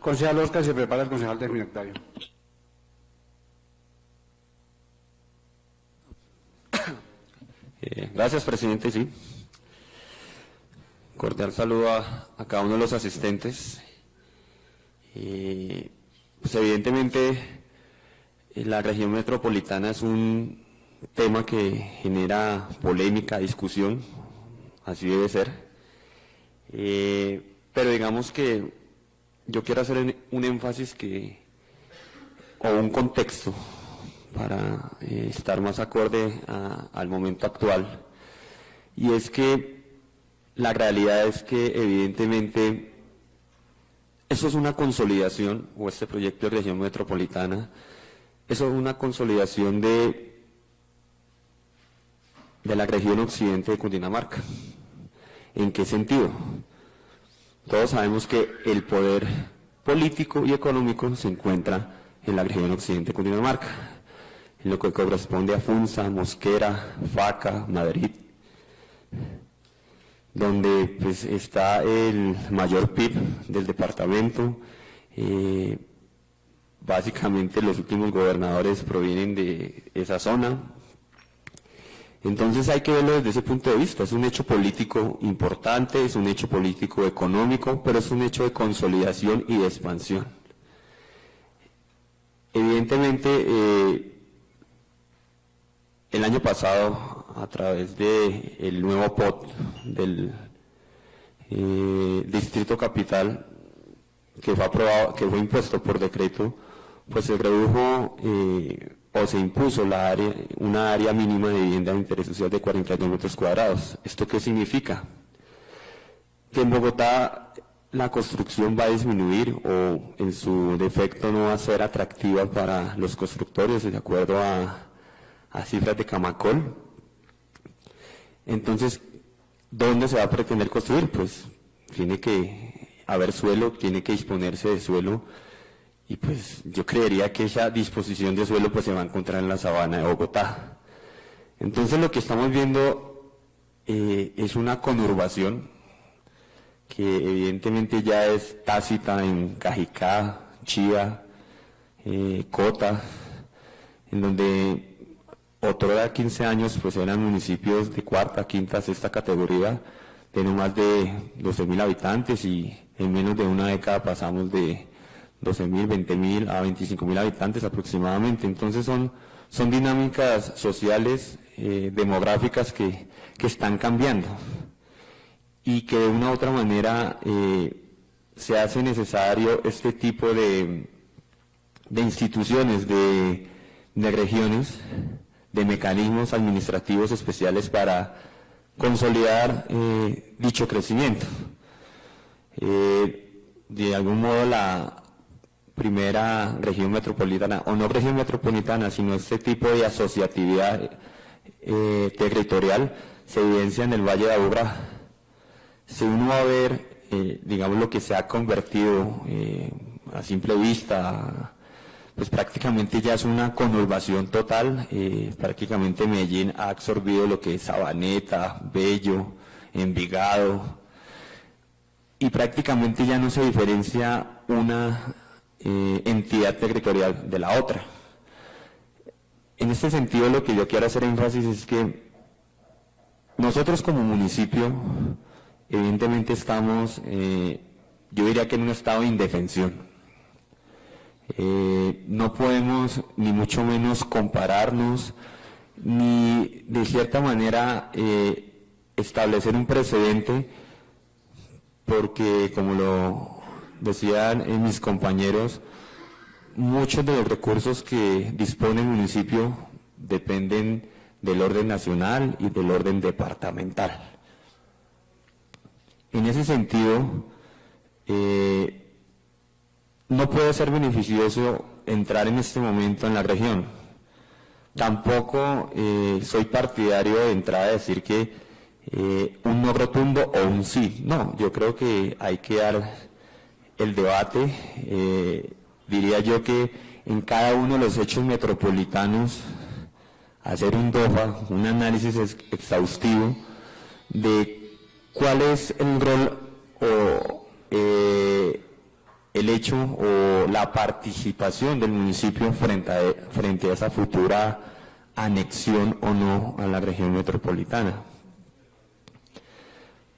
Concejal Oscar, se prepara el concejal destinatario. Gracias, presidente. Sí. Cordial saludo a cada uno de los asistentes. Pues evidentemente la región metropolitana es un tema que genera polémica, discusión, así debe ser. Pero digamos que yo quiero hacer un énfasis o un contexto para estar más acorde al momento actual, y es que la realidad es que evidentemente eso es una consolidación, o este proyecto de región metropolitana, eso es una consolidación de la región occidente de Cundinamarca. ¿En qué sentido? Todos sabemos que el poder político y económico se encuentra en la región occidente de Cundinamarca, en lo que corresponde a Funza, Mosquera, Faca, Madrid, donde pues está el mayor PIB del departamento. Básicamente los últimos gobernadores provienen de esa zona. Entonces hay que verlo desde ese punto de vista. Es un hecho político importante, es un hecho político económico, pero es un hecho de consolidación y de expansión. Evidentemente, el año pasado, a través del nuevo POT del Distrito Capital, que fue aprobado, que fue impuesto por decreto, pues se redujo o se impuso una área mínima de vivienda de interés social de 42 metros cuadrados. ¿Esto qué significa? Que en Bogotá la construcción va a disminuir o en su defecto no va a ser atractiva para los constructores, de acuerdo a cifras de Camacol. Entonces, ¿dónde se va a pretender construir? Pues tiene que haber suelo, tiene que disponerse de suelo, y pues yo creería que esa disposición de suelo pues se va a encontrar en la sabana de Bogotá. Entonces lo que estamos viendo es una conurbación que evidentemente ya es tácita en Cajicá, Chía, Cota, en donde otrora 15 años pues eran municipios de cuarta, quinta, sexta categoría, de no más de 12.000 habitantes, y en menos de una década pasamos de 12.000, 20.000 a 25.000 habitantes aproximadamente. Entonces son dinámicas sociales, demográficas que están cambiando, y que de una u otra manera se hace necesario este tipo de instituciones, de regiones, de mecanismos administrativos especiales para consolidar dicho crecimiento. De algún modo la primera región metropolitana, o no región metropolitana, sino este tipo de asociatividad territorial se evidencia en el Valle de Aburrá. Si uno va a ver, digamos, lo que se ha convertido a simple vista, pues prácticamente ya es una conurbación total. Prácticamente Medellín ha absorbido lo que es Sabaneta, Bello, Envigado, y prácticamente ya no se diferencia una entidad territorial de la otra. En este sentido, lo que yo quiero hacer énfasis es que nosotros como municipio evidentemente estamos, yo diría que en un estado de indefensión. No podemos ni mucho menos compararnos, ni de cierta manera establecer un precedente, porque como lo decían mis compañeros, muchos de los recursos que dispone el municipio dependen del orden nacional y del orden departamental. En ese sentido, no puede ser beneficioso entrar en este momento en la región. Tampoco soy partidario de entrar a decir que un no rotundo o un sí. No, yo creo que hay que dar el debate. Diría yo que en cada uno de los hechos metropolitanos hacer un DOFA, un análisis exhaustivo de cuál es el rol o el hecho o la participación del municipio frente a esa futura anexión o no a la región metropolitana.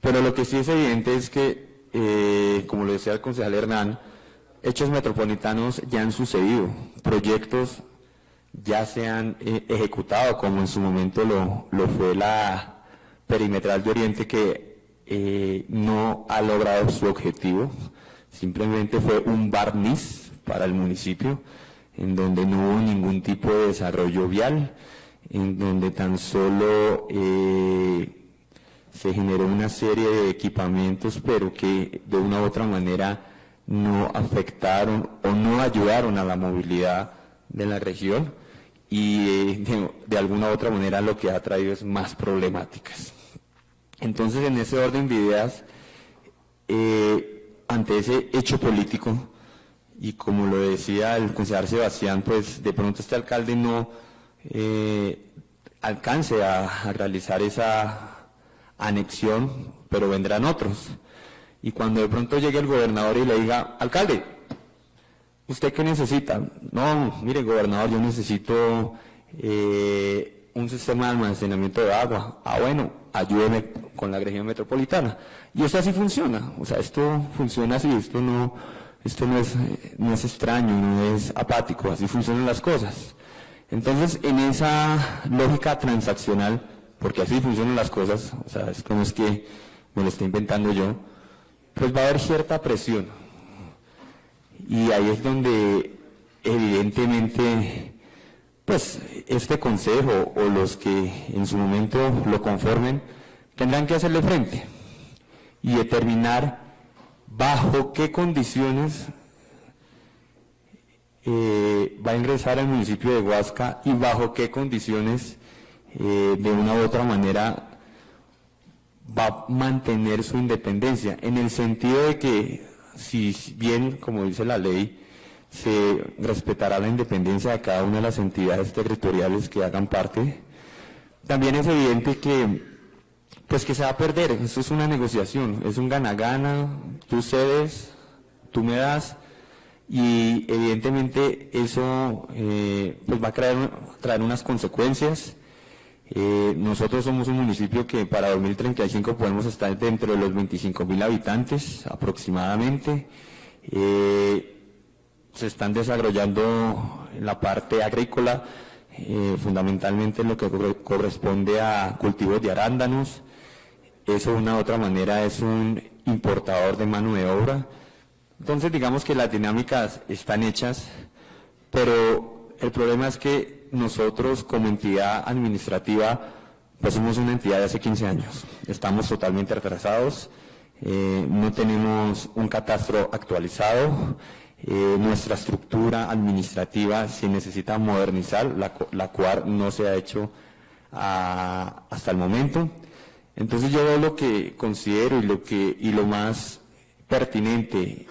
Pero lo que sí es evidente es que, como lo decía el concejal Hernán, hechos metropolitanos ya han sucedido, proyectos ya se han ejecutado, como en su momento lo fue la perimetral de Oriente, que no ha logrado su objetivo, simplemente fue un barniz para el municipio, en donde no hubo ningún tipo de desarrollo vial, en donde tan solo se generó una serie de equipamientos, pero que de una u otra manera no afectaron o no ayudaron a la movilidad de la región, y de alguna u otra manera lo que ha traído es más problemáticas. Entonces, en ese orden de ideas, ante ese hecho político, y como lo decía el concejal Sebastián, pues de pronto este alcalde no alcance a realizar esa anexión, pero vendrán otros. Y cuando de pronto llegue el gobernador y le diga, alcalde, ¿usted qué necesita? No, mire, gobernador, yo necesito un sistema de almacenamiento de agua. Ah, bueno, ayúdeme con la región metropolitana. Y esto así funciona, o sea, esto funciona así, esto no es extraño, no es apático, así funcionan las cosas. Entonces, en esa lógica transaccional, porque así funcionan las cosas, o sea, esto no es que me lo esté inventando yo, pues va a haber cierta presión. Y ahí es donde evidentemente pues este consejo o los que en su momento lo conformen tendrán que hacerle frente y determinar bajo qué condiciones va a ingresar al municipio de Huasca y bajo qué condiciones de una u otra manera va a mantener su independencia, en el sentido de que si bien, como dice la ley, se respetará la independencia de cada una de las entidades territoriales que hagan parte, también es evidente que pues que se va a perder. Esto es una negociación, es un gana-gana, tú cedes, tú me das, y evidentemente eso pues va a traer unas consecuencias. Nosotros somos un municipio que para 2035 podemos estar dentro de los 25.000 habitantes aproximadamente. Se están desarrollando en la parte agrícola, fundamentalmente en lo que corresponde a cultivos de arándanos. Eso de una u otra manera es un importador de mano de obra. Entonces digamos que las dinámicas están hechas, pero el problema es que nosotros como entidad administrativa pues somos una entidad de hace 15 años, estamos totalmente atrasados, no tenemos un catastro actualizado, nuestra estructura administrativa se necesita modernizar, la cual no se ha hecho hasta el momento. Entonces yo lo que considero y lo más pertinente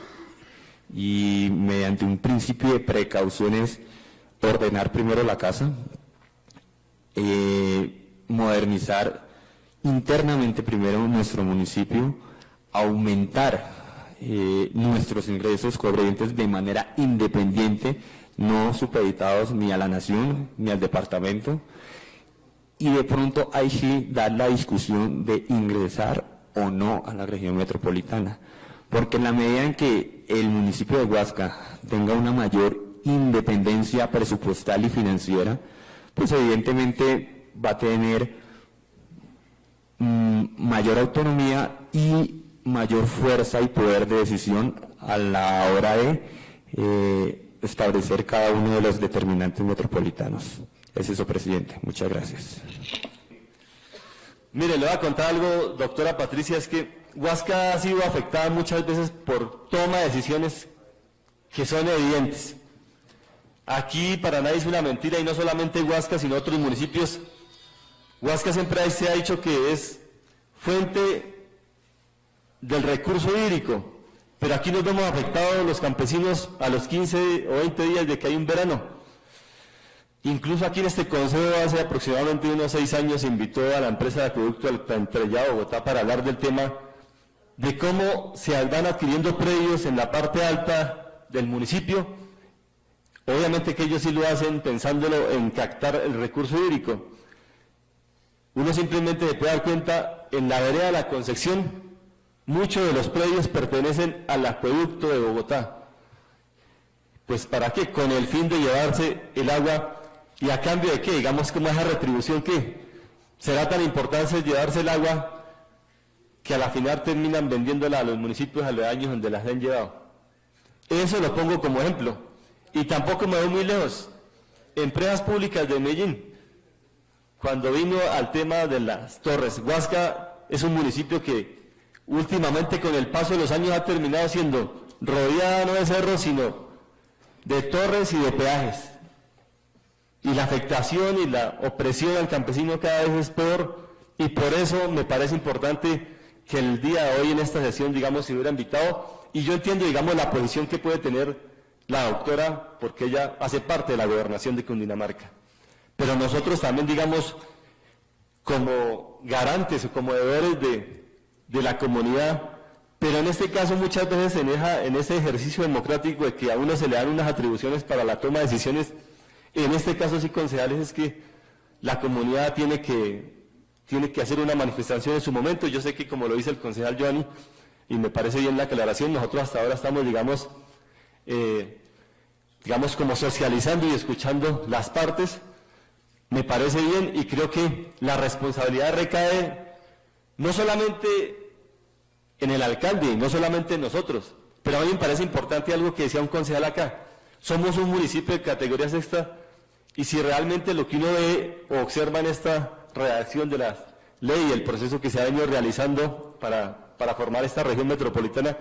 y mediante un principio de precaución es ordenar primero la casa, modernizar internamente primero nuestro municipio, aumentar nuestros ingresos corrientes de manera independiente, no supeditados ni a la nación ni al departamento, y de pronto ahí sí dar la discusión de ingresar o no a la región metropolitana, porque en la medida en que el municipio de Huasca tenga una mayor independencia presupuestal y financiera, pues evidentemente va a tener mayor autonomía y mayor fuerza y poder de decisión a la hora de establecer cada uno de los determinantes metropolitanos. Es eso, presidente. Muchas gracias. Mire, le voy a contar algo, doctora Patricia, es que Huasca ha sido afectada muchas veces por toma de decisiones que son evidentes. Aquí para nadie es una mentira, y no solamente Huasca, sino otros municipios. Huasca siempre se ha dicho que es fuente del recurso hídrico, pero aquí nos vemos afectados los campesinos a los 15 o 20 días de que hay un verano. Incluso aquí en este consejo hace aproximadamente unos 6 años se invitó a la empresa de producto alcantarillado de Bogotá para hablar del tema de cómo se van adquiriendo predios en la parte alta del municipio. Obviamente que ellos sí lo hacen pensándolo en captar el recurso hídrico. Uno simplemente se puede dar cuenta, en la vereda de la Concepción, muchos de los predios pertenecen al acueducto de Bogotá. Pues ¿para qué? Con el fin de llevarse el agua, y a cambio de qué, digamos, como esa retribución que será tan importante llevarse el agua que a la final terminan vendiéndola a los municipios aledaños donde las han llevado. Eso lo pongo como ejemplo. Y tampoco me voy muy lejos. Empresas públicas de Medellín, cuando vino al tema de las torres, Huasca es un municipio que últimamente con el paso de los años ha terminado siendo rodeada no de cerros, sino de torres y de peajes. Y la afectación y la opresión al campesino cada vez es peor, y por eso me parece importante que el día de hoy en esta sesión, digamos, se hubiera invitado, y yo entiendo, digamos, la posición que puede tener la doctora, porque ella hace parte de la gobernación de Cundinamarca. Pero nosotros también, digamos, como garantes o como deudores de la comunidad, pero en este caso muchas veces en ese ejercicio democrático de que a uno se le dan unas atribuciones para la toma de decisiones, en este caso sí, concejales, es que la comunidad tiene que hacer una manifestación en su momento. Yo sé que, como lo dice el concejal Giovanni, y me parece bien la aclaración, nosotros hasta ahora estamos, digamos, como socializando y escuchando las partes. Me parece bien, y creo que la responsabilidad recae no solamente en el alcalde, no solamente en nosotros, pero a mí me parece importante algo que decía un concejal acá. Somos un municipio de categoría sexta, y si realmente lo que uno ve o observa en esta redacción de la ley y el proceso que se ha venido realizando para formar esta región metropolitana,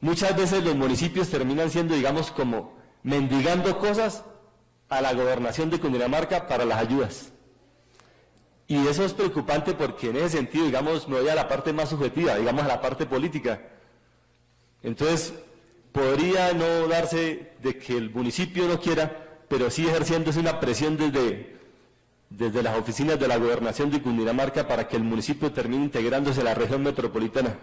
muchas veces los municipios terminan siendo, digamos, como mendigando cosas a la gobernación de Cundinamarca para las ayudas. Y eso es preocupante porque en ese sentido, digamos, me voy a la parte más subjetiva, digamos, a la parte política. Entonces, podría no darse de que el municipio no quiera, pero sí ejerciéndose una presión desde las oficinas de la gobernación de Cundinamarca para que el municipio termine integrándose a la región metropolitana.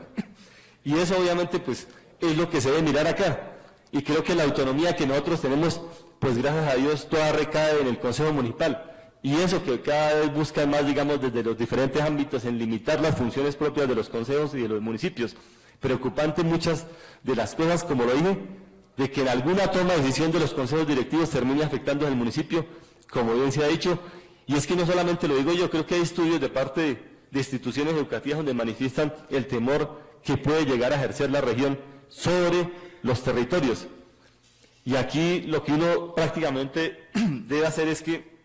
Y eso obviamente pues es lo que se debe mirar acá. Y creo que la autonomía que nosotros tenemos, pues gracias a Dios, toda recae en el Consejo Municipal. Y eso que cada vez buscan más, digamos, desde los diferentes ámbitos en limitar las funciones propias de los consejos y de los municipios. Preocupante muchas de las cosas, como lo dije, de que en alguna toma de decisión de los consejos directivos termine afectando al municipio, como bien se ha dicho. Y es que no solamente lo digo yo, creo que hay estudios de parte de instituciones educativas donde manifiestan el temor que puede llegar a ejercer la región sobre los territorios. Y aquí lo que uno prácticamente debe hacer es que,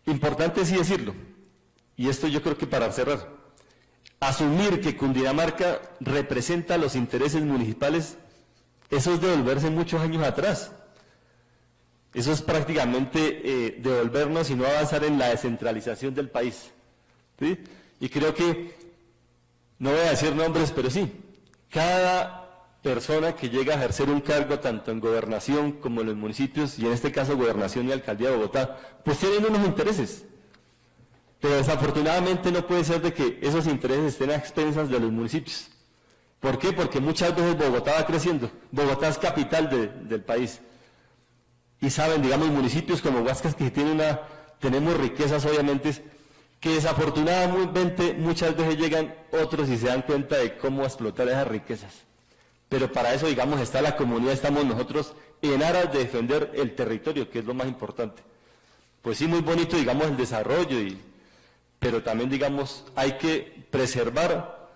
importante sí decirlo, y esto yo creo que para cerrar, asumir que Cundinamarca representa los intereses municipales, eso es devolverse muchos años atrás. Eso es prácticamente devolvernos y no avanzar en la descentralización del país. ¿Sí? Y creo que, no voy a decir nombres, pero sí, cada persona que llega a ejercer un cargo tanto en gobernación como en los municipios, y en este caso gobernación y alcaldía de Bogotá, pues tienen unos intereses. Pero desafortunadamente no puede ser de que esos intereses estén a expensas de los municipios. ¿Por qué? Porque muchas veces Bogotá va creciendo. Bogotá es capital del país. Y saben, digamos, municipios como Huasca que tenemos riquezas obviamente, que desafortunadamente muchas veces llegan otros y se dan cuenta de cómo explotar esas riquezas. Pero para eso, digamos, está la comunidad, estamos nosotros en aras de defender el territorio, que es lo más importante. Pues sí, muy bonito, digamos, el desarrollo, pero también, digamos, hay que preservar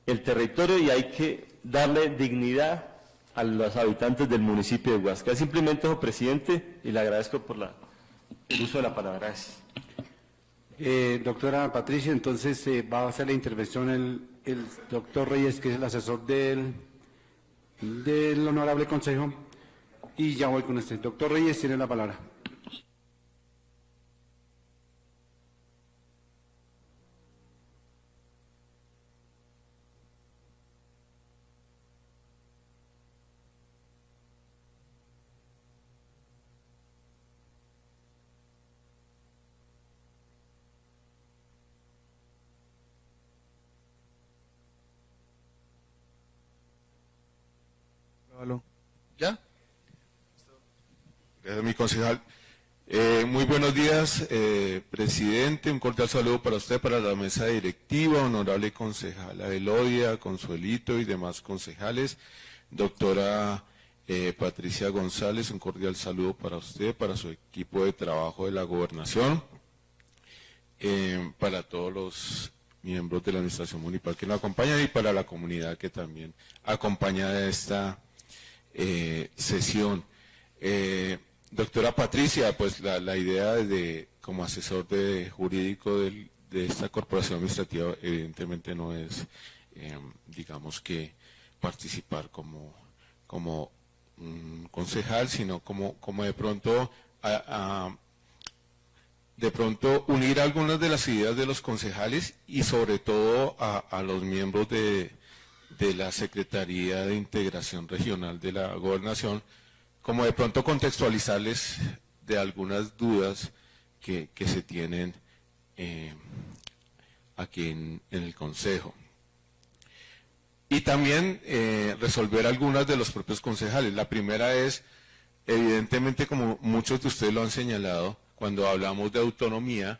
el territorio y hay que darle dignidad a los habitantes del municipio de Huasca. Es simplemente eso, presidente, y le agradezco por el uso de la palabra. Gracias. Doctora Patricia, entonces va a hacer la intervención el doctor Reyes, que es el asesor del Honorable Consejo, y ya voy con este. Doctor Reyes, tiene la palabra. Aló. ¿Ya? Gracias, mi concejal. Muy buenos días, presidente. Un cordial saludo para usted, para la mesa directiva, honorable concejala Elodia, Consuelito y demás concejales. Doctora Patricia González, un cordial saludo para usted, para su equipo de trabajo de la gobernación, para todos los miembros de la administración municipal que nos acompañan y para la comunidad que también acompaña esta sesión. Doctora Patricia, pues la idea de como asesor jurídico de esta corporación administrativa evidentemente no es, digamos que participar como concejal, sino como de pronto unir algunas de las ideas de los concejales y sobre todo a los miembros de la Secretaría de Integración Regional de la Gobernación, como de pronto contextualizarles de algunas dudas que se tienen aquí en el Consejo. Y también resolver algunas de los propios concejales. La primera es, evidentemente, como muchos de ustedes lo han señalado, cuando hablamos de autonomía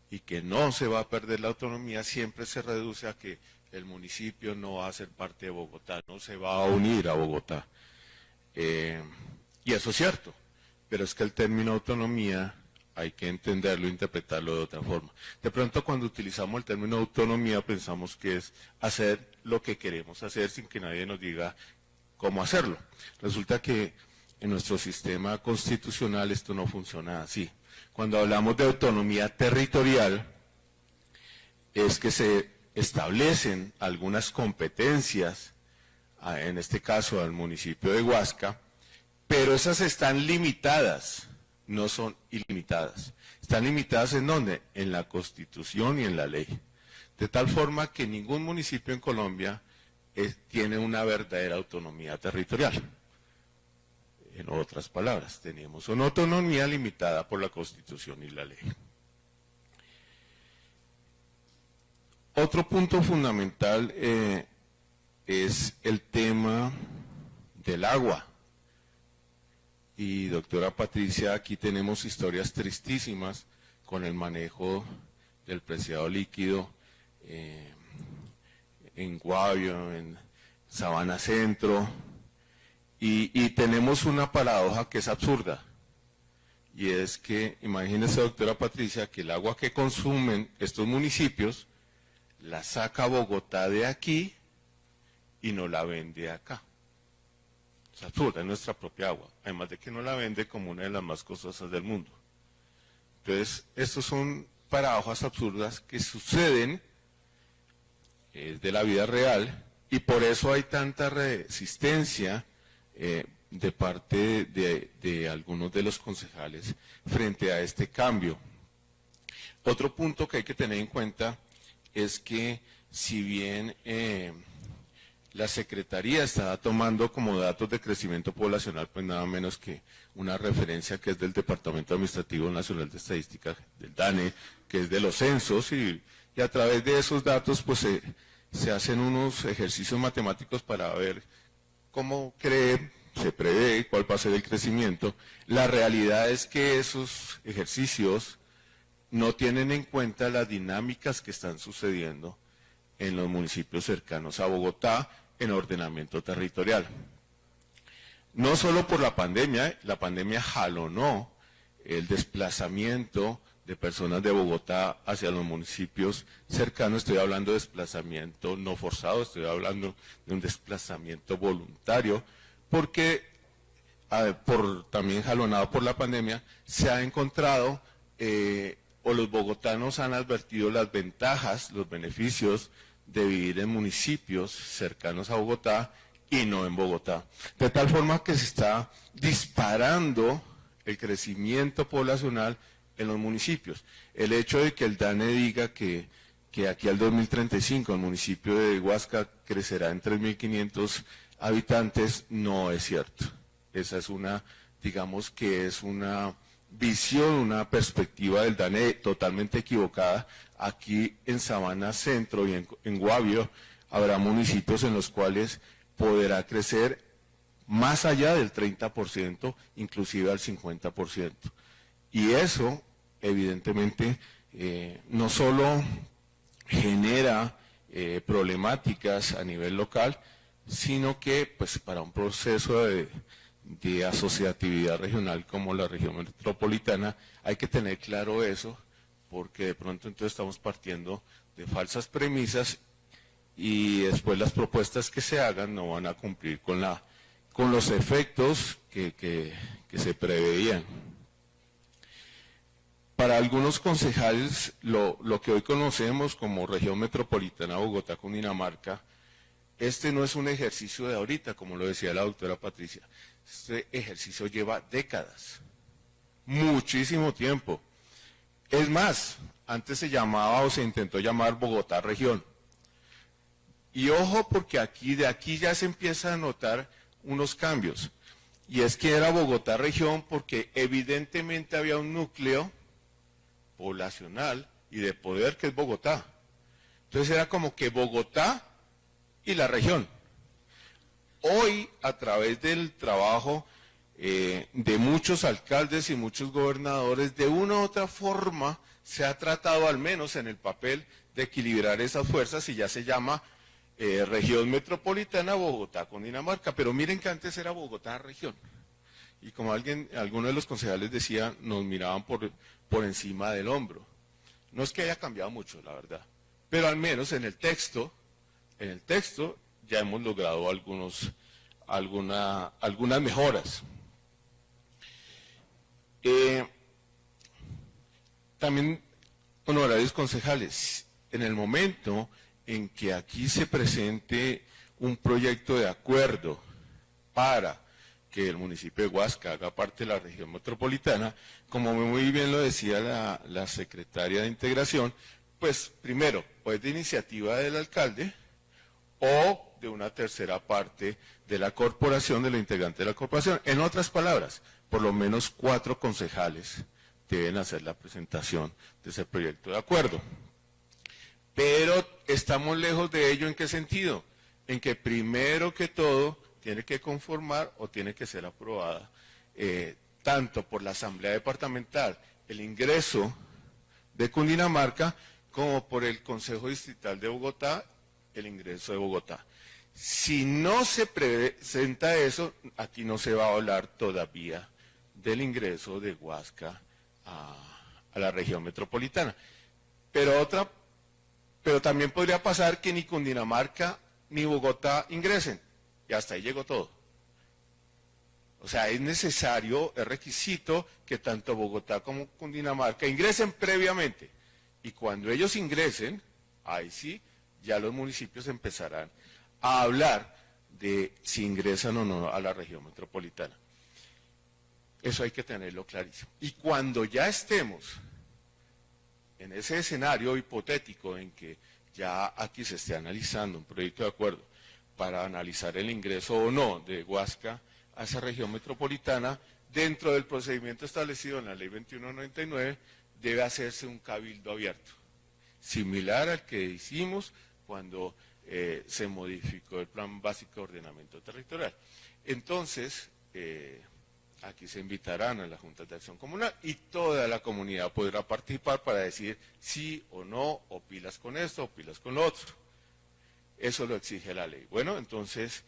y que no se va a perder la autonomía, siempre se reduce a que el municipio no va a ser parte de Bogotá, no se va a unir a Bogotá. Y eso es cierto, pero es que el término autonomía hay que entenderlo e interpretarlo de otra forma. De pronto cuando utilizamos el término autonomía pensamos que es hacer lo que queremos hacer sin que nadie nos diga cómo hacerlo. Resulta que en nuestro sistema constitucional esto no funciona así. Cuando hablamos de autonomía territorial es que se establecen algunas competencias, en este caso al municipio de Huasca, pero esas están limitadas, no son ilimitadas. Están limitadas ¿en dónde? En la Constitución y en la ley. De tal forma que ningún municipio en Colombia tiene una verdadera autonomía territorial. En otras palabras, tenemos una autonomía limitada por la Constitución y la ley. Otro punto fundamental es el tema del agua. Y doctora Patricia, aquí tenemos historias tristísimas con el manejo del preciado líquido en Guavio, en Sabana Centro, y tenemos una paradoja que es absurda, y es que, imagínese doctora Patricia, que el agua que consumen estos municipios la saca Bogotá de aquí y no la vende acá. Es absurda, es nuestra propia agua, además de que no la vende como una de las más costosas del mundo. Entonces, estos son paradojas absurdas que suceden de la vida real y por eso hay tanta resistencia de parte de algunos de los concejales frente a este cambio. Otro punto que hay que tener en cuenta es que si bien la Secretaría está tomando como datos de crecimiento poblacional, pues nada menos que una referencia que es del Departamento Administrativo Nacional de Estadística, del DANE, que es de los censos, y a través de esos datos pues se hacen unos ejercicios matemáticos para ver cómo se prevé cuál va a ser el crecimiento. La realidad es que esos ejercicios no tienen en cuenta las dinámicas que están sucediendo en los municipios cercanos a Bogotá en ordenamiento territorial. No solo por la pandemia jalonó el desplazamiento de personas de Bogotá hacia los municipios cercanos, estoy hablando de desplazamiento no forzado, estoy hablando de un desplazamiento voluntario, porque también jalonado por la pandemia, se ha encontrado o los bogotanos han advertido las ventajas, los beneficios de vivir en municipios cercanos a Bogotá y no en Bogotá. De tal forma que se está disparando el crecimiento poblacional en los municipios. El hecho de que el DANE diga que aquí al 2035 el municipio de Huasca crecerá en 3.500 habitantes no es cierto. Esa es digamos que es una visión, una perspectiva del DANE totalmente equivocada. Aquí en Sabana Centro y en Guavio habrá municipios en los cuales podrá crecer más allá del 30%, inclusive al 50%. Y eso, evidentemente, no solo genera problemáticas a nivel local, sino que pues para un proceso de asociatividad regional como la región metropolitana hay que tener claro eso, porque de pronto entonces estamos partiendo de falsas premisas y después las propuestas que se hagan no van a cumplir con los efectos que se preveían. Para algunos concejales, lo que hoy conocemos como región metropolitana Bogotá-Cundinamarca, este no es un ejercicio de ahorita, como lo decía la doctora Patricia. Este ejercicio lleva décadas, muchísimo tiempo. Es más, antes se llamaba o se intentó llamar Bogotá región. Y ojo, porque de aquí ya se empieza a notar unos cambios. Y es que era Bogotá región porque evidentemente había un núcleo poblacional y de poder que es Bogotá. Entonces era como que Bogotá y la región. Hoy, a través del trabajo de muchos alcaldes y muchos gobernadores, de una u otra forma se ha tratado, al menos en el papel, de equilibrar esas fuerzas y ya se llama región metropolitana Bogotá-Cundinamarca. Pero miren que antes era Bogotá región. Y como alguno de los concejales decía, nos miraban por encima del hombro. No es que haya cambiado mucho, la verdad, pero al menos en el texto ya hemos logrado algunas mejoras. También, honorarios concejales, en el momento en que aquí se presente un proyecto de acuerdo para que el municipio de Huasca haga parte de la región metropolitana, como muy bien lo decía la secretaria de Integración, pues primero, o es de iniciativa del alcalde o de una tercera parte de la corporación, de los integrantes de la corporación. En otras palabras, por lo menos 4 concejales deben hacer la presentación de ese proyecto de acuerdo. Pero estamos lejos de ello, ¿en qué sentido? En que primero que todo tiene que conformar o tiene que ser aprobada tanto por la Asamblea Departamental el ingreso de Cundinamarca como por el Consejo Distrital de Bogotá el ingreso de Bogotá. Si no se presenta eso, aquí no se va a hablar todavía del ingreso de Huasca a la región metropolitana. Pero también podría pasar que ni Cundinamarca ni Bogotá ingresen. Y hasta ahí llegó todo. O sea, es necesario, es requisito que tanto Bogotá como Cundinamarca ingresen previamente. Y cuando ellos ingresen, ahí sí, ya los municipios empezarán a hablar de si ingresan o no a la región metropolitana. Eso hay que tenerlo clarísimo. Y cuando ya estemos en ese escenario hipotético en que ya aquí se esté analizando un proyecto de acuerdo para analizar el ingreso o no de Huasca a esa región metropolitana, dentro del procedimiento establecido en la Ley 2199, debe hacerse un cabildo abierto, similar al que hicimos cuando se modificó el Plan Básico de Ordenamiento Territorial. Entonces, aquí se invitarán a las juntas de acción comunal y toda la comunidad podrá participar para decir sí o no, o pilas con esto, o pilas con lo otro. Eso lo exige la ley. Bueno, entonces,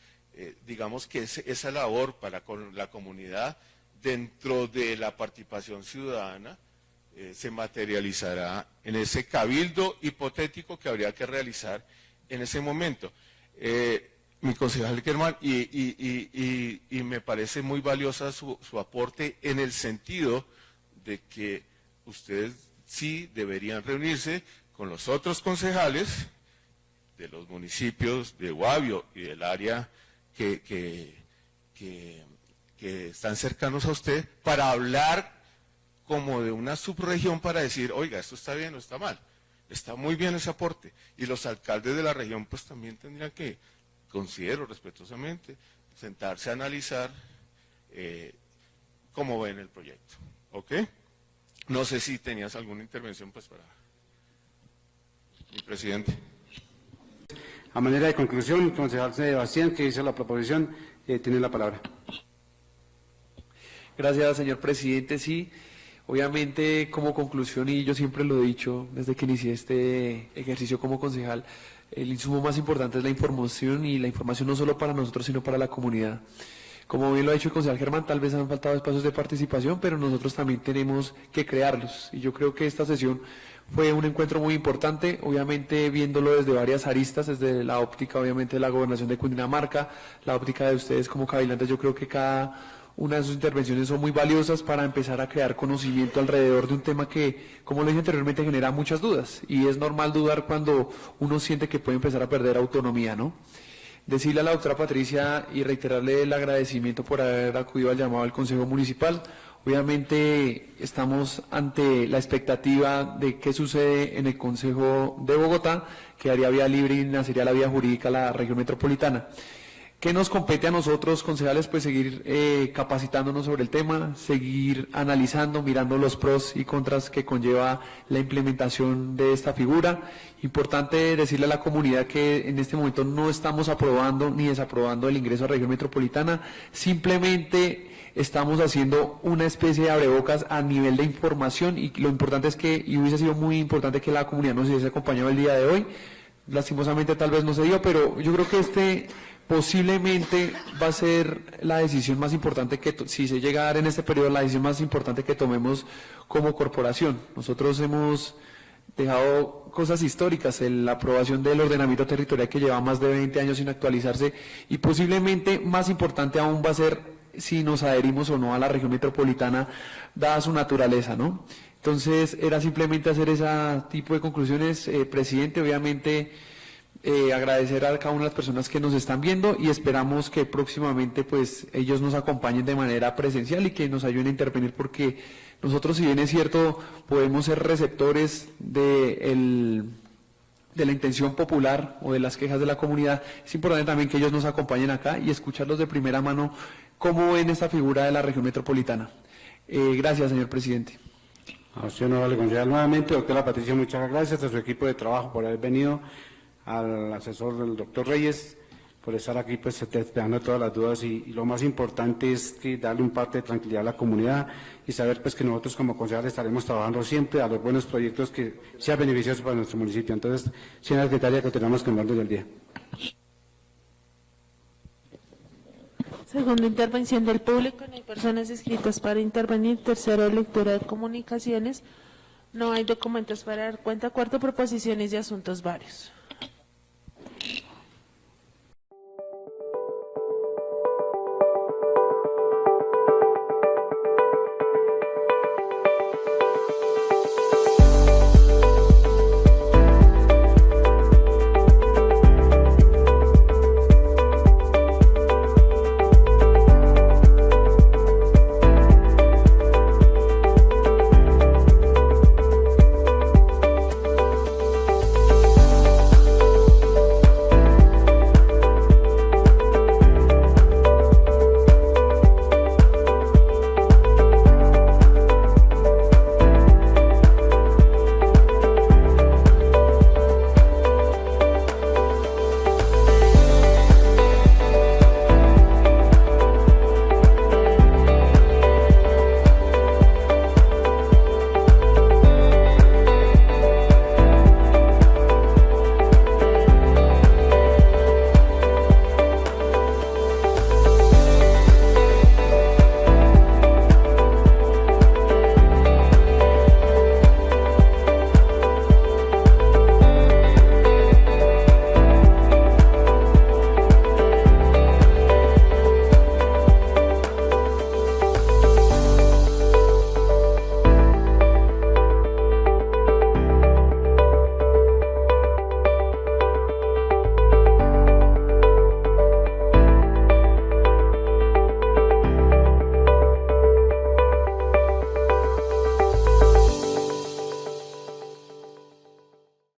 digamos que esa labor para con la comunidad dentro de la participación ciudadana se materializará en ese cabildo hipotético que habría que realizar en ese momento. Mi concejal Germán, y me parece muy valiosa su aporte en el sentido de que ustedes sí deberían reunirse con los otros concejales de los municipios de Guavio y del área que están cercanos a usted para hablar como de una subregión para decir, oiga, esto está bien o está mal. Está muy bien ese aporte. Y los alcaldes de la región pues también tendrían que, considero respetuosamente, sentarse a analizar cómo ven el proyecto. ¿Ok? No sé si tenías alguna intervención pues para mi presidente. A manera de conclusión, concejal Sebastián, que hizo la proposición, tiene la palabra. Gracias, señor presidente. Sí, obviamente como conclusión, y yo siempre lo he dicho desde que inicié este ejercicio como concejal, el insumo más importante es la información, y la información no solo para nosotros, sino para la comunidad. Como bien lo ha dicho el concejal Germán, tal vez han faltado espacios de participación, pero nosotros también tenemos que crearlos. Y yo creo que esta sesión fue un encuentro muy importante, obviamente viéndolo desde varias aristas, desde la óptica obviamente de la gobernación de Cundinamarca, la óptica de ustedes como cabildantes. Yo creo que cada una de sus intervenciones son muy valiosas para empezar a crear conocimiento alrededor de un tema que, como lo dije anteriormente, genera muchas dudas. Y es normal dudar cuando uno siente que puede empezar a perder autonomía, ¿no? Decirle a la doctora Patricia y reiterarle el agradecimiento por haber acudido al llamado del Consejo Municipal. Obviamente estamos ante la expectativa de qué sucede en el Consejo de Bogotá, que haría vía libre y nacería la vía jurídica a la región metropolitana. ¿Qué nos compete a nosotros, concejales? Pues seguir capacitándonos sobre el tema, seguir analizando, mirando los pros y contras que conlleva la implementación de esta figura. Importante decirle a la comunidad que en este momento no estamos aprobando ni desaprobando el ingreso a región metropolitana, simplemente estamos haciendo una especie de abrebocas a nivel de información, y lo importante es que, y hubiese sido muy importante que la comunidad nos hubiese acompañado el día de hoy. Lastimosamente tal vez no se dio, pero yo creo que posiblemente va a ser la decisión más importante que, si se llega a dar en este periodo, la decisión más importante que tomemos como corporación. Nosotros hemos dejado cosas históricas, la aprobación del ordenamiento territorial que lleva más de 20 años sin actualizarse, y posiblemente más importante aún va a ser si nos adherimos o no a la región metropolitana, dada su naturaleza, ¿no? Entonces, era simplemente hacer ese tipo de conclusiones, presidente. Obviamente, agradecer a cada una de las personas que nos están viendo, y esperamos que próximamente pues ellos nos acompañen de manera presencial y que nos ayuden a intervenir, porque nosotros, si bien es cierto, podemos ser receptores de la intención popular o de las quejas de la comunidad, es importante también que ellos nos acompañen acá y escucharlos de primera mano cómo ven esta figura de la región metropolitana. Gracias, señor presidente. A usted, honorable concejal, nuevamente, doctora Patricia, muchas gracias a su equipo de trabajo por haber venido, al asesor del doctor Reyes, por estar aquí pues despejando todas las dudas, y lo más importante es que darle un parte de tranquilidad a la comunidad y saber pues que nosotros como concejales estaremos trabajando siempre a los buenos proyectos que sean beneficiosos para nuestro municipio. Entonces, señora secretaria, que tenemos que hablar del día. Segunda intervención del público, no hay personas inscritas para intervenir. Tercero, lectura de comunicaciones, no hay documentos para dar cuenta. Cuarto, proposiciones de asuntos varios.